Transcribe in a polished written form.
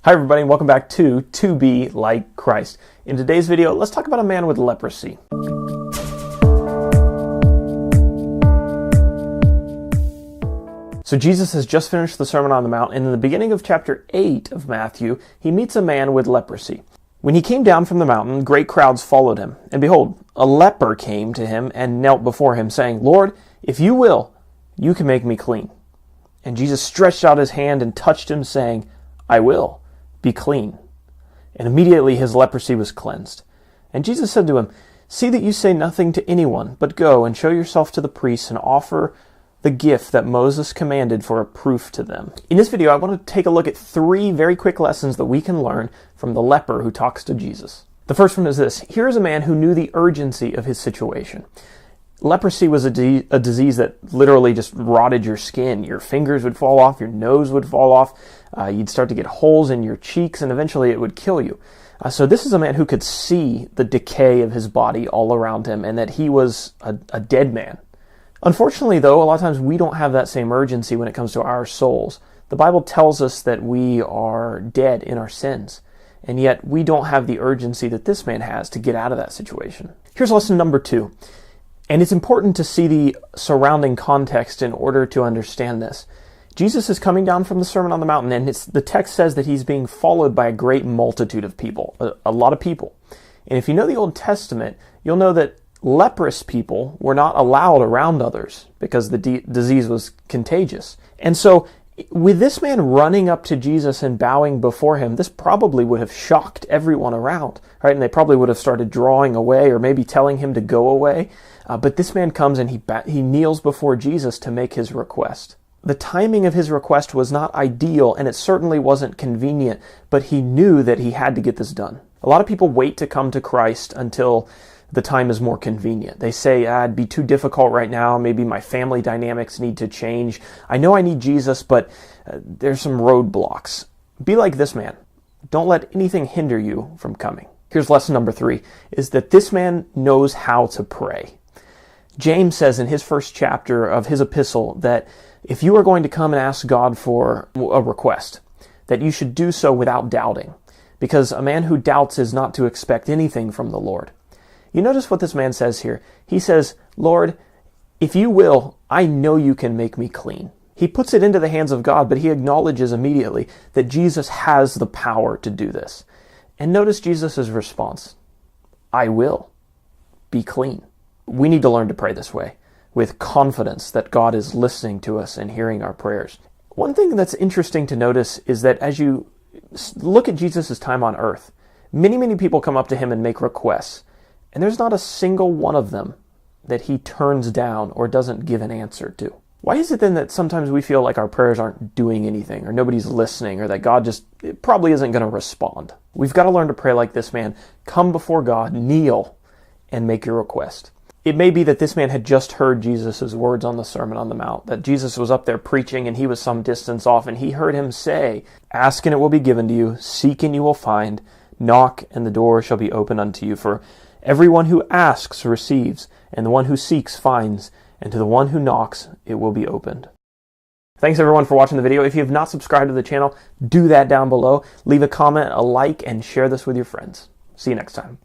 Hi everybody and welcome back to Be Like Christ. In today's video, let's talk about a man with leprosy. So Jesus has just finished the Sermon on the Mount, and in the beginning of chapter 8 of Matthew, he meets a man with leprosy. When he came down from the mountain, great crowds followed him. And behold, a leper came to him and knelt before him, saying, "Lord, if you will, you can make me clean." And Jesus stretched out his hand and touched him, saying, "I will. Be clean." And immediately his leprosy was cleansed. And Jesus said to him, "See that you say nothing to anyone, but go and show yourself to the priests and offer the gift that Moses commanded for a proof to them." In this video, I want to take a look at 3 very quick lessons that we can learn from the leper who talks to Jesus. The first one is this. Here is a man who knew the urgency of his situation. Leprosy was a disease that literally just rotted your skin. Your fingers would fall off, your nose would fall off, you'd start to get holes in your cheeks, and eventually it would kill you. So this is a man who could see the decay of his body all around him and that he was a dead man. Unfortunately, though, a lot of times we don't have that same urgency when it comes to our souls. The Bible tells us that we are dead in our sins, and yet we don't have the urgency that this man has to get out of that situation. Here's lesson number 2. And it's important to see the surrounding context in order to understand this. Jesus is coming down from the Sermon on the Mountain, and the text says that he's being followed by a great multitude of people, a lot of people. And if you know the Old Testament, you'll know that leprous people were not allowed around others because the disease was contagious. And so with this man running up to Jesus and bowing before him, this probably would have shocked everyone around, right? And they probably would have started drawing away or maybe telling him to go away. But this man comes and he kneels before Jesus to make his request. The timing of his request was not ideal, and it certainly wasn't convenient, but he knew that he had to get this done. A lot of people wait to come to Christ until the time is more convenient. They say, it'd be too difficult right now. Maybe my family dynamics need to change. I know I need Jesus, but there's some roadblocks. Be like this man. Don't let anything hinder you from coming. Here's lesson number 3, is that this man knows how to pray. James says in his first chapter of his epistle that if you are going to come and ask God for a request, that you should do so without doubting, because a man who doubts is not to expect anything from the Lord. You notice what this man says here. He says, "Lord, if you will, I know you can make me clean." He puts it into the hands of God, but he acknowledges immediately that Jesus has the power to do this. And notice Jesus' response. "I will. Be clean." We need to learn to pray this way, with confidence that God is listening to us and hearing our prayers. One thing that's interesting to notice is that as you look at Jesus' time on earth, many people come up to him and make requests, and there's not a single one of them that he turns down or doesn't give an answer to. Why is it then that sometimes we feel like our prayers aren't doing anything, or nobody's listening, or that God just probably isn't going to respond? We've got to learn to pray like this man. Come before God, kneel, and make your request. It may be that this man had just heard Jesus' words on the Sermon on the Mount, that Jesus was up there preaching and he was some distance off, and he heard him say, "Ask and it will be given to you, seek and you will find, knock and the door shall be opened unto you. For everyone who asks receives, and the one who seeks finds, and to the one who knocks it will be opened." Thanks everyone for watching the video. If you have not subscribed to the channel, do that down below. Leave a comment, a like, and share this with your friends. See you next time.